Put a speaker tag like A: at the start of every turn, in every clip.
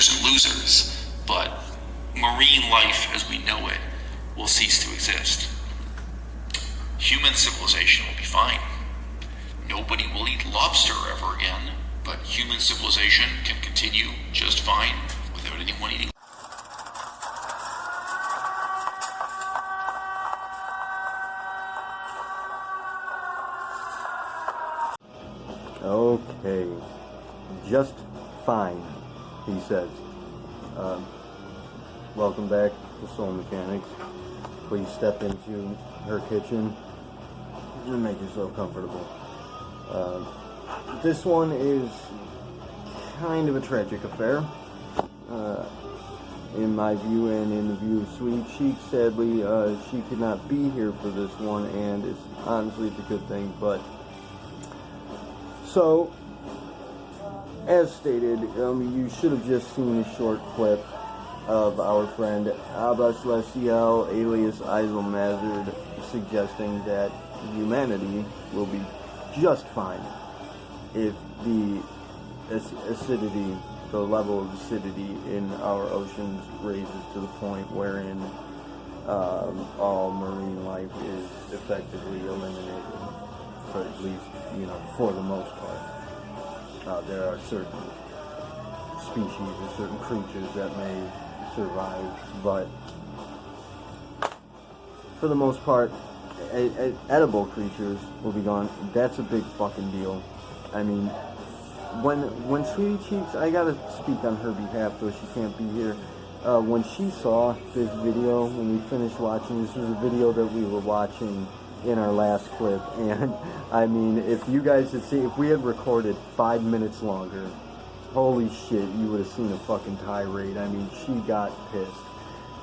A: winners and losers, but marine life as we know it will cease to exist. Human civilization will be fine. Nobody will eat lobster ever again, but human civilization can continue just fine without anyone eating.
B: Okay, just fine, he says. Welcome back to Soul Mechanics. Please step into her kitchen and make yourself comfortable. This one is kind of a tragic affair, in my view and in the view of Sweet Cheek. Sadly, she could not be here for this one, and honestly it's a good thing, but so, as stated, you should have just seen a short clip of our friend Abbas-Lasiel, alias Eisel Mazard, suggesting that humanity will be just fine if the acidity, the level of acidity in our oceans raises to the point wherein all marine life is effectively eliminated. For at least, for the most part. There are certain species or certain creatures that may survive, but for the most part, edible creatures will be gone. That's a big fucking deal. I mean, when Sweetie Cheeks, I gotta speak on her behalf, though she can't be here. When she saw this video, when we finished watching, this was a video that we were watching in our last clip, and I mean, if you guys had seen, if we had recorded 5 minutes longer, holy shit, you would have seen a fucking tirade. I mean, she got pissed,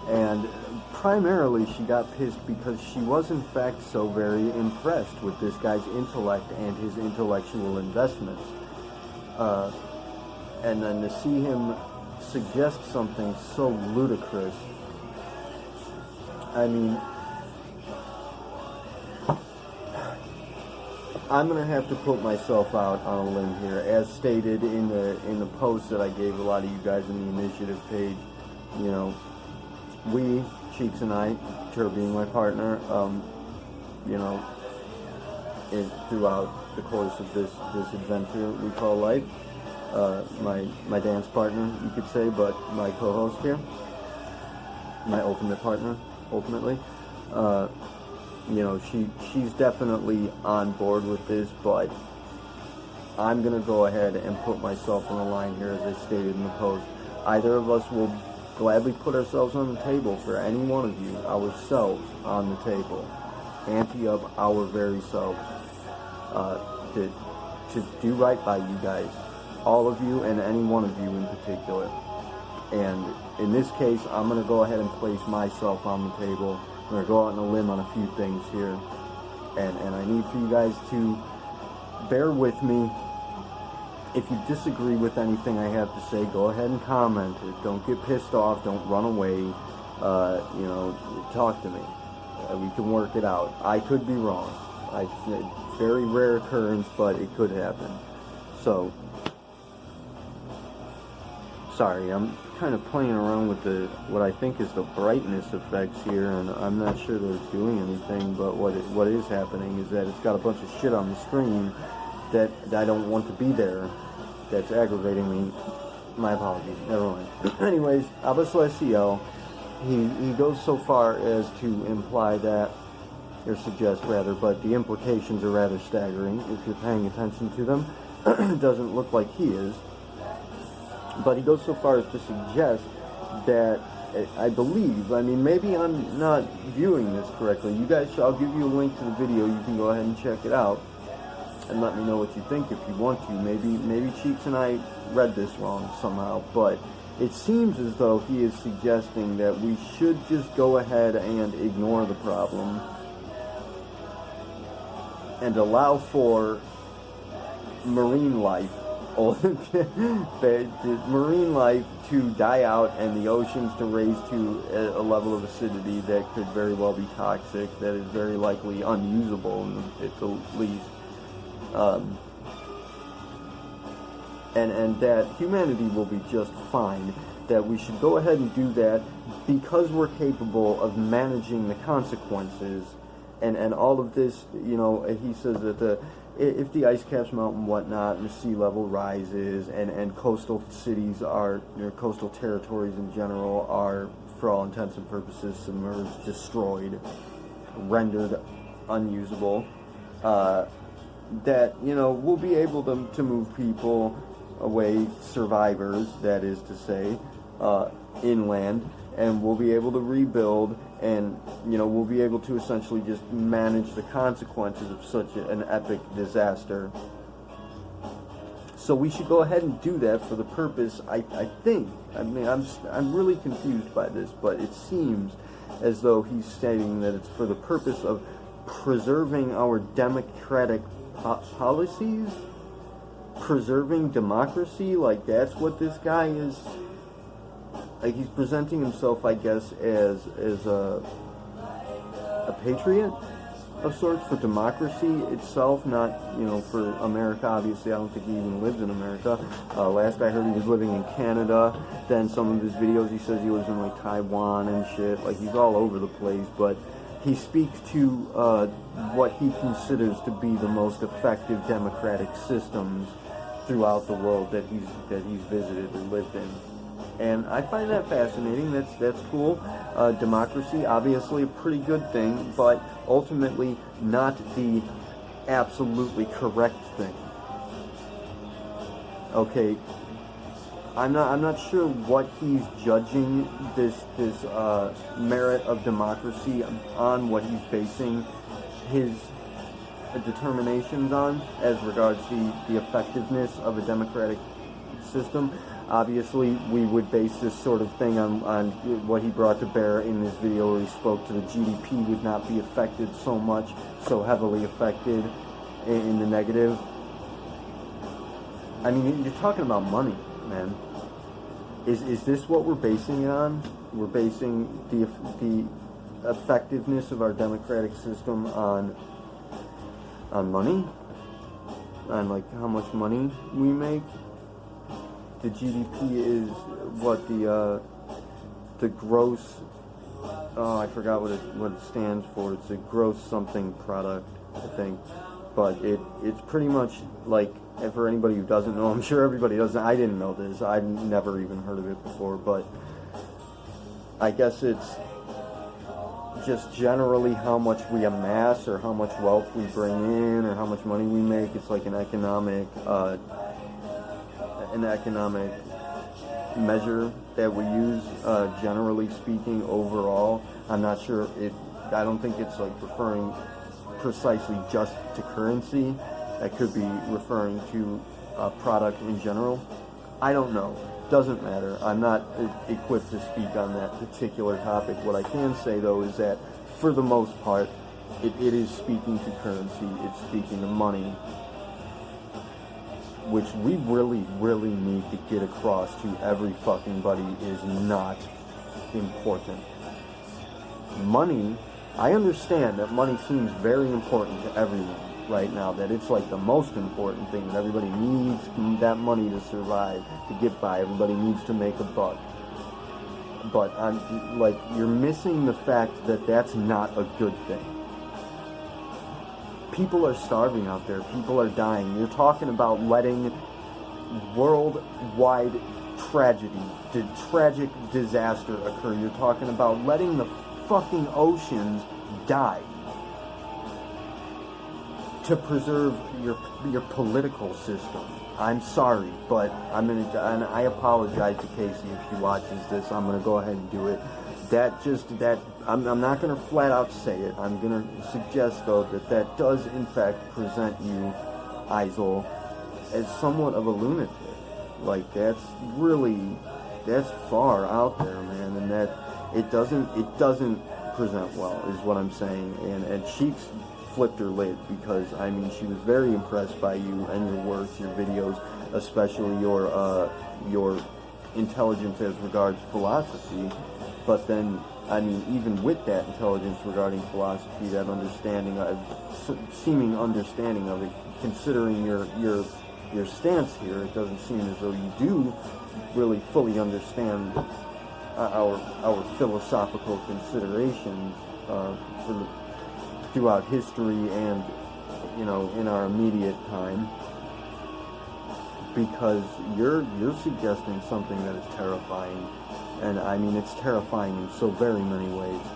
B: and primarily she got pissed because she was in fact so very impressed with this guy's intellect and his intellectual investments, and then to see him suggest something so ludicrous, I mean, I'm gonna have to put myself out on a limb here, as stated in the post that I gave a lot of you guys in the initiative page. We, Cheeks and I, her being my partner, throughout the course of this adventure we call life, my dance partner, you could say, but my co-host here, my ultimate partner, ultimately. She's definitely on board with this, but I'm going to go ahead and put myself on the line here, as I stated in the post. Either of us will gladly put ourselves on the table for any one of you, ourselves on the table, ante up our very selves, to do right by you guys, all of you and any one of you in particular. And in this case, I'm going to go ahead and place myself on the table. I'm going to go out on a limb on a few things here, and I need for you guys to bear with me. If you disagree with anything I have to say, go ahead and comment it. Don't get pissed off, don't run away, talk to me. We can work it out. I could be wrong. Very rare occurrence, but it could happen. So, sorry, I'm kind of playing around with what I think is the brightness effects here, and I'm not sure they're doing anything, but what is happening is that it's got a bunch of shit on the screen that I don't want to be there. That's aggravating me. My apologies. Never mind. Anyways, Abbas-Lasiel, he goes so far as to imply that, or suggest rather, but the implications are rather staggering if you're paying attention to them. It doesn't look like he is. But he goes so far as to suggest that, I believe, maybe I'm not viewing this correctly. You guys, I'll give you a link to the video. You can go ahead and check it out and let me know what you think if you want to. Maybe Cheeks and I read this wrong somehow, but it seems as though he is suggesting that we should just go ahead and ignore the problem and allow for marine life, marine life to die out and the oceans to raise to a level of acidity that could very well be toxic, that is very likely unusable at the least. and that humanity will be just fine, that we should go ahead and do that because we're capable of managing the consequences, and all of this, you know. He says that if the ice caps melt and whatnot, and the sea level rises, and coastal cities are, coastal territories in general are, for all intents and purposes, submerged, destroyed, rendered unusable, that, we'll be able to move people away, survivors, that is to say, inland, and we'll be able to rebuild, and, we'll be able to essentially just manage the consequences of such an epic disaster. So we should go ahead and do that for the purpose, I think, I'm really confused by this, but it seems as though he's stating that it's for the purpose of preserving our democratic policies, preserving democracy. Like, that's what this guy is, like, he's presenting himself, I guess, as a patriot of sorts for democracy itself, not, for America. Obviously, I don't think he even lives in America. Last I heard, he was living in Canada. Then some of his videos, he says he lives in, like, Taiwan and shit. Like, he's all over the place, but he speaks to what he considers to be the most effective democratic systems throughout the world that he's visited and lived in. And I find that fascinating. That's cool. Democracy, obviously a pretty good thing, but ultimately not the absolutely correct thing. Okay, I'm not sure what he's judging this merit of democracy on, what he's basing his determinations on as regards the effectiveness of a democratic system. Obviously, we would base this sort of thing on what he brought to bear in this video, where he spoke to the GDP would not be affected so heavily affected in the negative. I mean, you're talking about money, man. Is this what we're basing it on? We're basing the effectiveness of our democratic system on money? On, like, how much money we make? The GDP is what the gross, I forgot what it stands for. It's a gross something product, I think. But it's pretty much like, and for anybody who doesn't know, I'm sure everybody doesn't. I didn't know this. I'd never even heard of it before. But I guess it's just generally how much we amass, or how much wealth we bring in, or how much money we make. It's like an economic measure that we use, generally speaking, overall. I'm not sure I don't think it's like referring precisely just to currency. That could be referring to a product in general. I don't know. Doesn't matter. I'm not equipped to speak on that particular topic. What I can say, though, is that for the most part, it is speaking to currency. It's speaking to money, which we really, really need to get across to every fucking buddy is not important. Money, I understand that money seems very important to everyone right now, that it's like the most important thing, that everybody needs that money to survive, to get by. Everybody needs to make a buck. But I'm like, you're missing the fact that that's not a good thing. People are starving out there. People are dying. You're talking about letting worldwide tragedy, tragic disaster occur. You're talking about letting the fucking oceans die to preserve your political system. I'm sorry, but and I apologize to Casey if she watches this. I'm gonna go ahead and do it. I'm not gonna flat out say it. I'm gonna suggest, though, that does in fact present you, Eisel, as somewhat of a lunatic. Like, that's far out there, man, and that it doesn't present well, is what I'm saying. And Cheeks flipped her lid, because I mean, she was very impressed by you and your works, your videos, especially your intelligence as regards philosophy. But then, I mean, even with that intelligence regarding philosophy, that understanding, seeming understanding of it, considering your your stance here. It doesn't seem as though you do really fully understand our philosophical considerations throughout history and, you know, in our immediate time, because you're suggesting something that is terrifying, and I mean it's terrifying in so very many ways.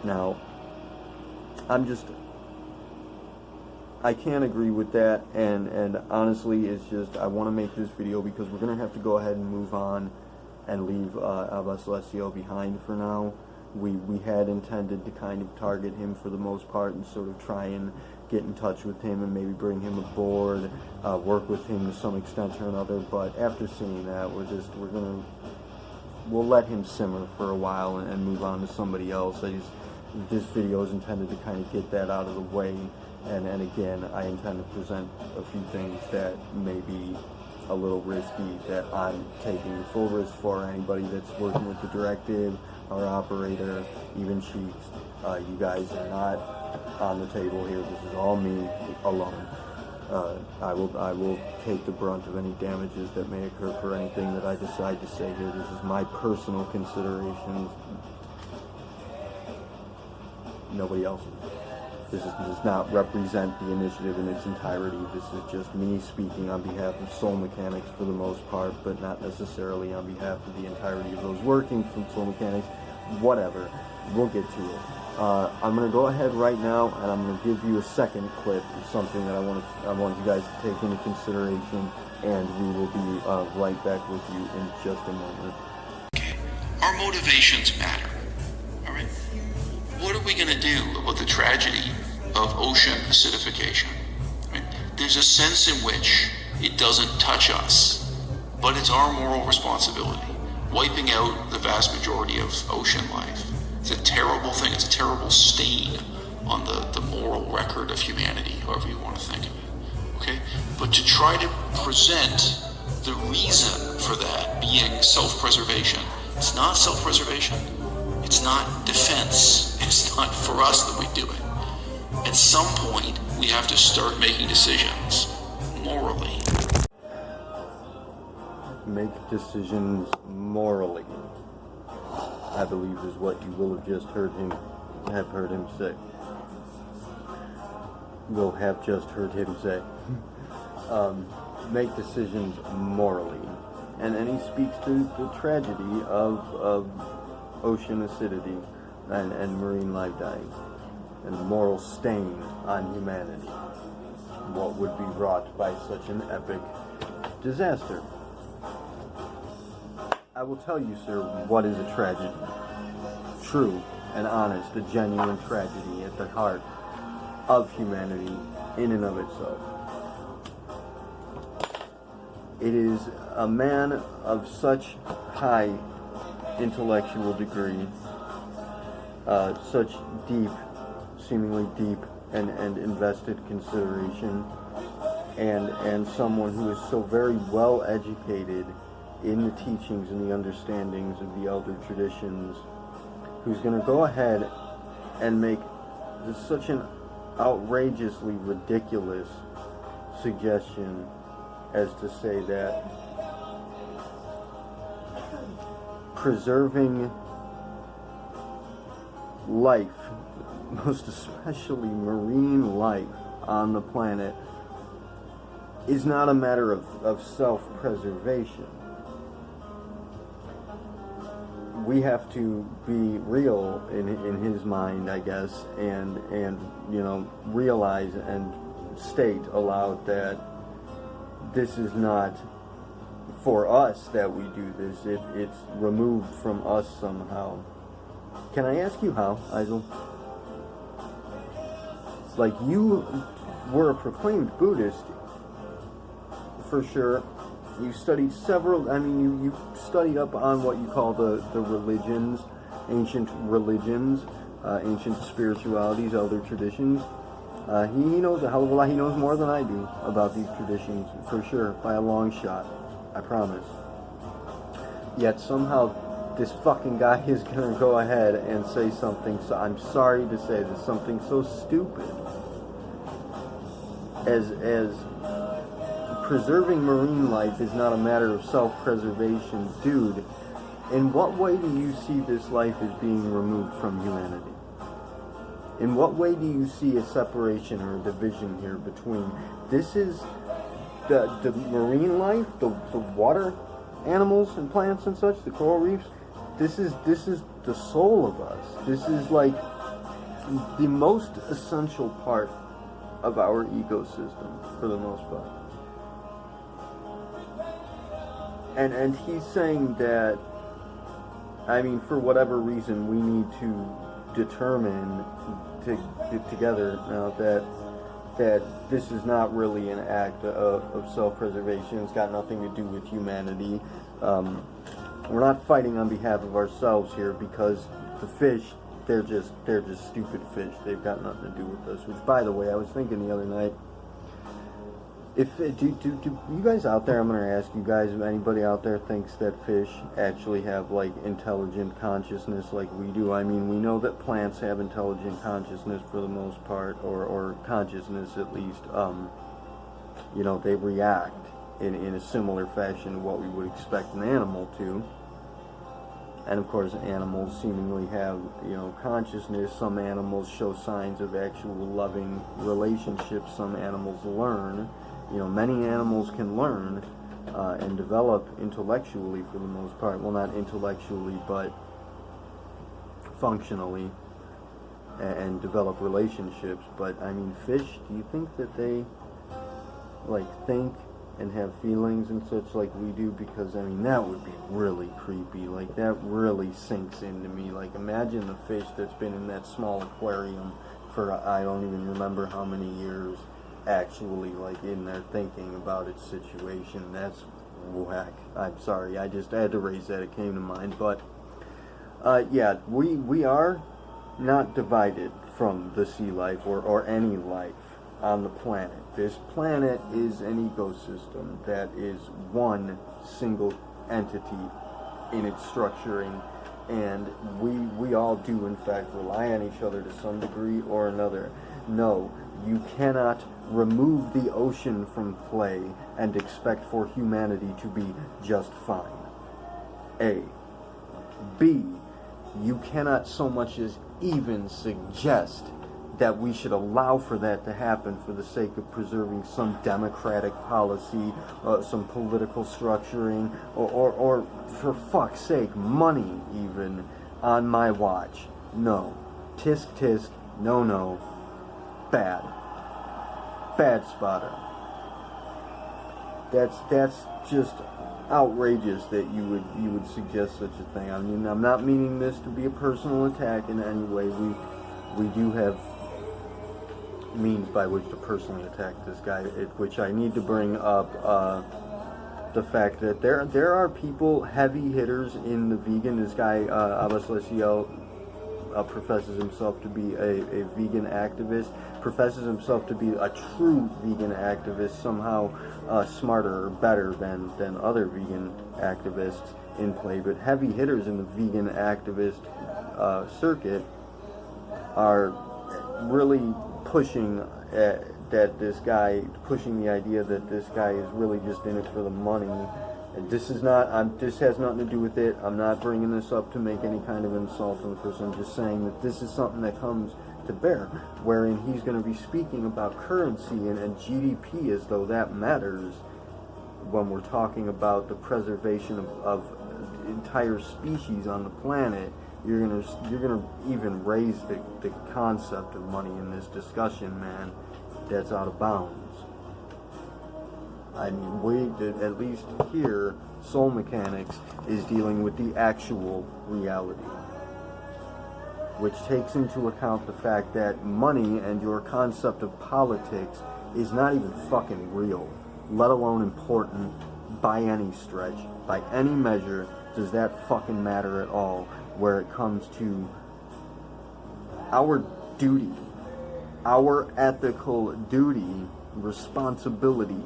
B: Now, I can't agree with that, and honestly, it's just, I want to make this video because we're going to have to go ahead and move on and leave Abba Celestio behind for now. We had intended to kind of target him for the most part and sort of try and get in touch with him and maybe bring him aboard, work with him to some extent or another, but after seeing that, we'll let him simmer for a while and move on to somebody else. This video is intended to kind of get that out of the way, and again, I intend to present a few things that may be a little risky, that I'm taking full risk for. Anybody that's working with the directive, our operator, even Cheeks, you guys are not on the table here. This is all me alone. I will take the brunt of any damages that may occur for anything that I decide to say here. This is my personal considerations. Nobody else. This does not represent the initiative in its entirety. This is just me speaking on behalf of Soul Mechanics for the most part, but not necessarily on behalf of the entirety of those working from Soul Mechanics. Whatever. We'll get to it. I'm going to go ahead right now, and I'm going to give you a second clip of something that I want you guys to take into consideration, and we will be right back with you in just a moment.
A: Okay. Our motivations matter. All right. What are we going to do about the tragedy of ocean acidification? Right? There's a sense in which it doesn't touch us, but it's our moral responsibility. Wiping out the vast majority of ocean life. It's a terrible thing. It's a terrible stain on the moral record of humanity, however you want to think of it. Okay? But to try to present the reason for that being self-preservation, it's not self-preservation. It's not defense. It's not for us that we do it. At some point, we have to start making decisions morally.
B: Make decisions morally, I believe, is what you will have just heard him say. Will have just heard him say. Make decisions morally. And he speaks to the tragedy of ocean acidity and marine life dying, and the moral stain on humanity. What would be wrought by such an epic disaster? I will tell you, sir, what is a tragedy. True and honest, a genuine tragedy at the heart of humanity in and of itself. It is a man of such high intellectual degree, such deep, seemingly deep and invested consideration, and someone who is so very well educated in the teachings and the understandings of the elder traditions, who's going to go ahead and make such an outrageously ridiculous suggestion as to say that preserving life, most especially marine life on the planet, is not a matter of self-preservation. We have to be real in his mind, I guess, and you know, realize and state aloud that this is not for us that we do this. It's removed from us somehow. Can I ask you how, Eisel? Like, you were a proclaimed Buddhist, for sure. You studied several, I mean, you studied up on what you call the religions, ancient spiritualities, elder traditions. He knows a hell of a lot. He knows more than I do about these traditions, for sure, by a long shot. I promise. Yet somehow this fucking guy is going to go ahead and say something, so I'm sorry to say this, something so stupid as preserving marine life is not a matter of self-preservation. Dude, in what way do you see this life as being removed from humanity? In what way do you see a separation or a division here between this is the marine life, the water animals and plants and such, the coral reefs? This is the soul of us. This is like the most essential part of our ecosystem for the most part. And he's saying that, I mean, for whatever reason, we need to determine together now that this is not really an act of self-preservation. It's got nothing to do with humanity. We're not fighting on behalf of ourselves here, because the fish, they're just stupid fish. They've got nothing to do with us. Which, by the way, I was thinking the other night, if do you guys out there, I'm going to ask you guys, if anybody out there thinks that fish actually have like intelligent consciousness like we do. I mean, we know that plants have intelligent consciousness for the most part, or consciousness at least. You know, they react in a similar fashion to what we would expect an animal to. And of course, animals seemingly have, you know, consciousness. Some animals show signs of actual loving relationships. Some animals learn. You know, many animals can learn and develop intellectually for the most part. Well, not intellectually, but functionally, and develop relationships. But I mean, fish, do you think that they like think and have feelings and such like we do? Because I mean, that would be really creepy. Like, that really sinks into me. Like, imagine the fish that's been in that small aquarium for I don't even remember how many years, actually like in there thinking about its situation. That's whack. I'm sorry, I just had to raise that, it came to mind. But yeah, we are not divided from the sea life or any life on the planet. This planet is an ecosystem that is one single entity in its structuring, and we all do in fact rely on each other to some degree or another. No, you cannot remove the ocean from play and expect for humanity to be just fine. A. B. You cannot so much as even suggest that we should allow for that to happen for the sake of preserving some democratic policy, some political structuring, or for fuck's sake, money even, on my watch. No. Tisk tisk, no. Bad. Bad spotter. That's just outrageous that you would suggest such a thing. I mean, I'm not meaning this to be a personal attack in any way. We do have means by which to personally attack this guy, which I need to bring up the fact that there are people, heavy hitters in the vegan. This guy Abbas Lesiel professes himself to be a vegan activist, professes himself to be a true vegan activist, somehow smarter or better than other vegan activists in play. But heavy hitters in the vegan activist circuit are really pushing pushing the idea that this guy is really just in it for the money. This is not, this has nothing to do with it. I'm not bringing this up to make any kind of insult on the person. I'm just saying that this is something that comes to bear, wherein he's going to be speaking about currency and GDP as though that matters when we're talking about the preservation of entire species on the planet. You're gonna even raise the concept of money in this discussion, man. That's out of bounds. I mean, at least here, Soul Mechanics is dealing with the actual reality, which takes into account the fact that money and your concept of politics is not even fucking real, let alone important by any stretch, by any measure. Does that fucking matter at all where it comes to our duty, our ethical duty, responsibility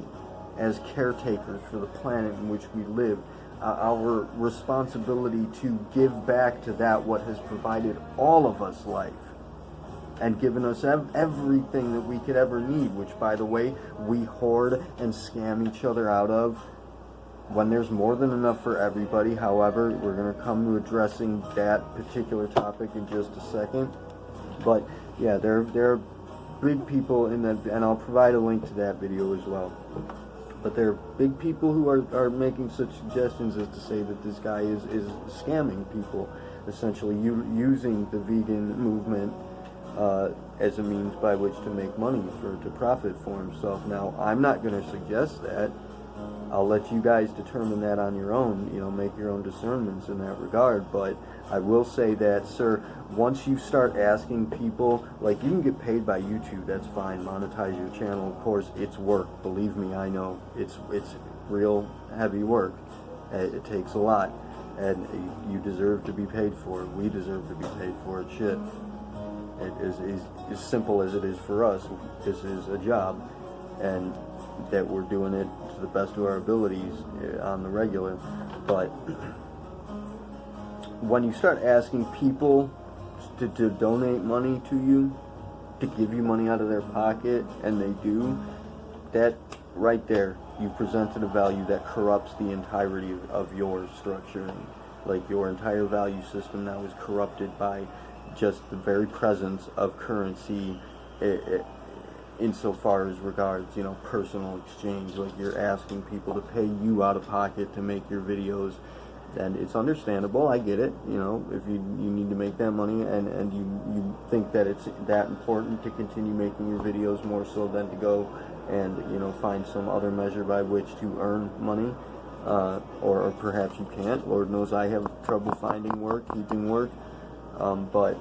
B: as caretakers for the planet in which we live, our responsibility to give back to that what has provided all of us life, and given us everything that we could ever need, which, by the way, we hoard and scam each other out of when there's more than enough for everybody. However, we're going to come to addressing that particular topic in just a second. But yeah, there are big people in that, and I'll provide a link to that video as well. But there are big people who are making such suggestions as to say that this guy is scamming people, essentially using the vegan movement as a means by which to make money, to profit for himself. Now, I'm not going to suggest that. I'll let you guys determine that on your own, make your own discernments in that regard. But I will say that, sir, once you start asking people, like, you can get paid by YouTube, that's fine, monetize your channel, of course, it's work, believe me, I know, it's real heavy work, it takes a lot, and you deserve to be paid for it, we deserve to be paid for it, shit. It is as simple as it is for us. This is a job, and that we're doing it to the best of our abilities on the regular. But when you start asking people to donate money to you, to give you money out of their pocket, and they do, that right there, you presented a value that corrupts the entirety of your structure. Like, your entire value system now is corrupted by just the very presence of currency, insofar as regards, personal exchange. Like, you're asking people to pay you out of pocket to make your videos, and it's understandable, I get it, if you need to make that money, and you think that it's that important to continue making your videos more so than to go and, find some other measure by which to earn money, or perhaps you can't. Lord knows I have trouble finding work, keeping work, but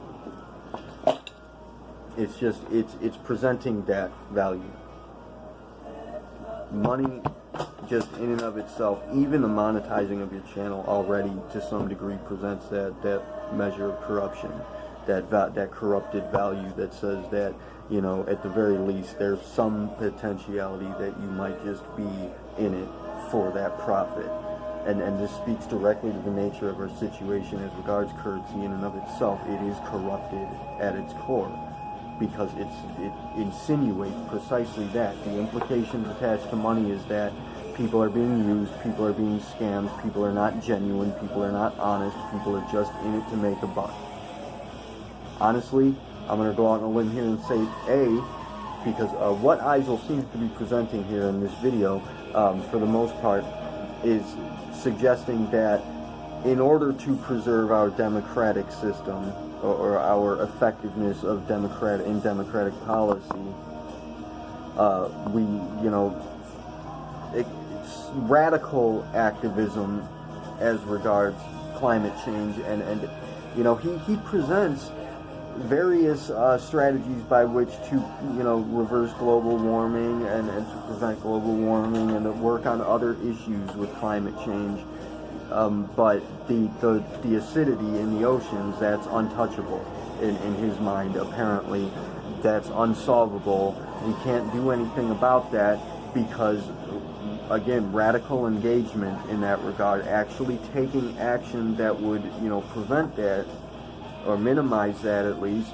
B: it's just, it's presenting that value. Money, just in and of itself, even the monetizing of your channel already to some degree presents that measure of corruption, that corrupted value that says that, at the very least, there's some potentiality that you might just be in it for that profit. And this speaks directly to the nature of our situation as regards currency in and of itself. It is corrupted at its core, because it insinuates precisely that. The implications attached to money is that people are being used, people are being scammed, people are not genuine, people are not honest, people are just in it to make a buck. Honestly, I'm going to go out on a limb here and say, because what Eisel seems to be presenting here in this video, for the most part, is suggesting that in order to preserve our democratic system, or our effectiveness of democratic policy, it's radical activism as regards climate change, and he presents various strategies by which to reverse global warming and to prevent global warming and to work on other issues with climate change. But the acidity in the oceans, that's untouchable in his mind, apparently. That's unsolvable. We can't do anything about that because, again, radical engagement in that regard, actually taking action that would, prevent that, or minimize that at least,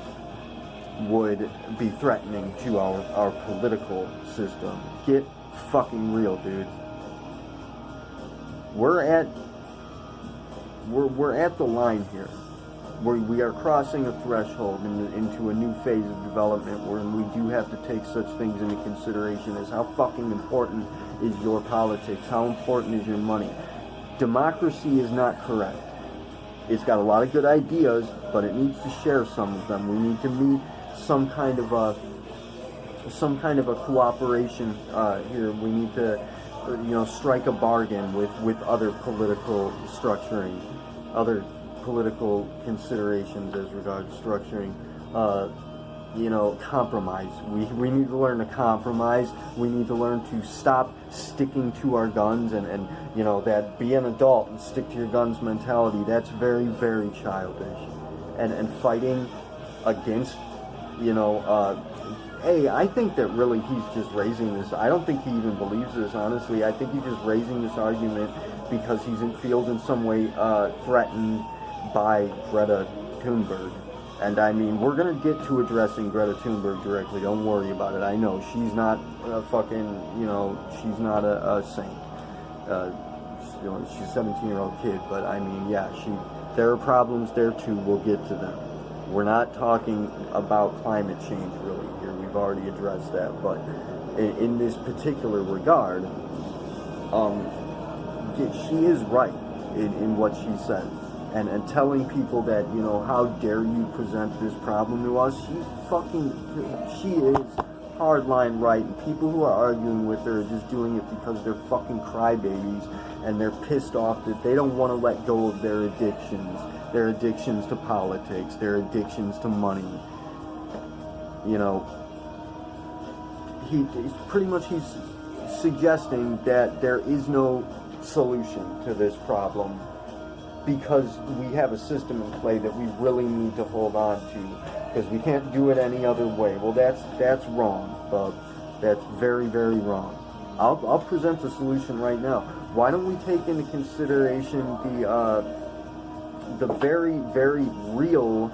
B: would be threatening to our political system. Get fucking real, dude. We're at the line here, where we are crossing a threshold into a new phase of development, where we do have to take such things into consideration as how fucking important is your politics, how important is your money. Democracy is not correct. It's got a lot of good ideas, but it needs to share some of them. We need to meet some kind of a cooperation here. We need to strike a bargain with other political structuring, other political considerations as regards structuring, compromise. We need to learn to compromise. We need to learn to stop sticking to our guns and that be an adult and stick to your guns mentality. That's very, very childish. And fighting against, I think that really he's just raising this. I don't think he even believes this, honestly. I think he's just raising this argument because feels in some way threatened by Greta Thunberg. And I mean, we're gonna get to addressing Greta Thunberg directly. Don't worry about it. I know she's not a fucking, she's not a saint. She's a 17-year-old kid, but I mean, yeah, there are problems there too. We'll get to them. We're not talking about climate change really here. We've already addressed that, but in this particular regard, she is right in what she says. And telling people that, how dare you present this problem to us, she is hardline right, and people who are arguing with her are just doing it because they're fucking crybabies, and they're pissed off that they don't want to let go of their addictions to politics, their addictions to money. He's suggesting that there is no solution to this problem, because we have a system in play that we really need to hold on to, because we can't do it any other way. Well, that's wrong, bub. That's very, very wrong. I'll present the solution right now. Why don't we take into consideration the very, very real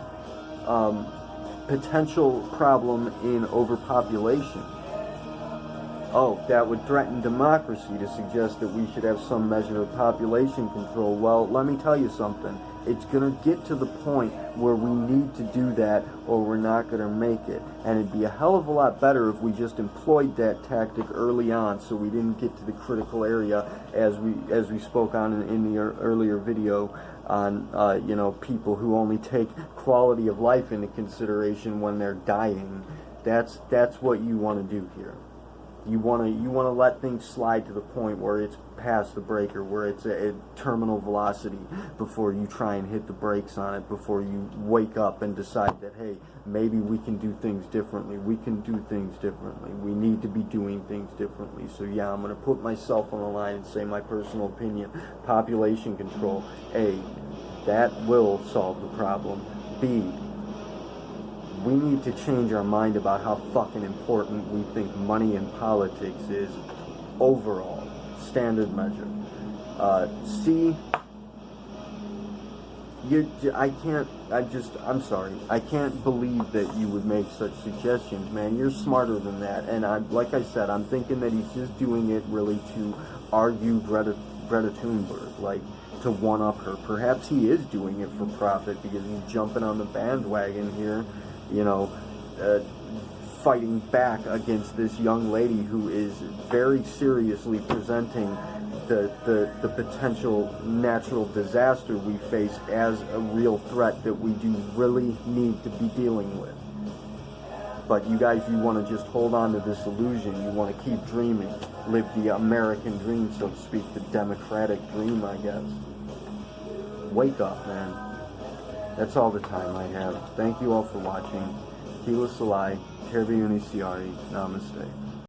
B: potential problem in overpopulation? Oh, that would threaten democracy to suggest that we should have some measure of population control. Well, let me tell you something. It's going to get to the point where we need to do that, or we're not going to make it. And it'd be a hell of a lot better if we just employed that tactic early on, so we didn't get to the critical area, as we spoke on in the earlier video, on people who only take quality of life into consideration when they're dying. That's what you want to do here. You want to let things slide to the point where it's past the breaker, where it's at terminal velocity, before you try and hit the brakes on it, before you wake up and decide that, hey, maybe we can do things differently. We can do things differently. We need to be doing things differently. So yeah, I'm going to put myself on the line and say my personal opinion. Population control. A, that will solve the problem. B, we need to change our mind about how fucking important we think money in politics is overall. Standard measure. C, I'm sorry. I can't believe that you would make such suggestions, man. You're smarter than that. And like I said, I'm thinking that he's just doing it really to argue Greta Thunberg, like to one-up her. Perhaps he is doing it for profit, because he's jumping on the bandwagon here, fighting back against this young lady who is very seriously presenting the potential natural disaster we face as a real threat that we do really need to be dealing with. But you guys, you want to just hold on to this illusion. You want to keep dreaming, live the American dream, so to speak, the democratic dream, I guess. Wake up, man. That's all the time I have. Thank you all for watching. Kila Salai, Terbi Uniciari, Namaste.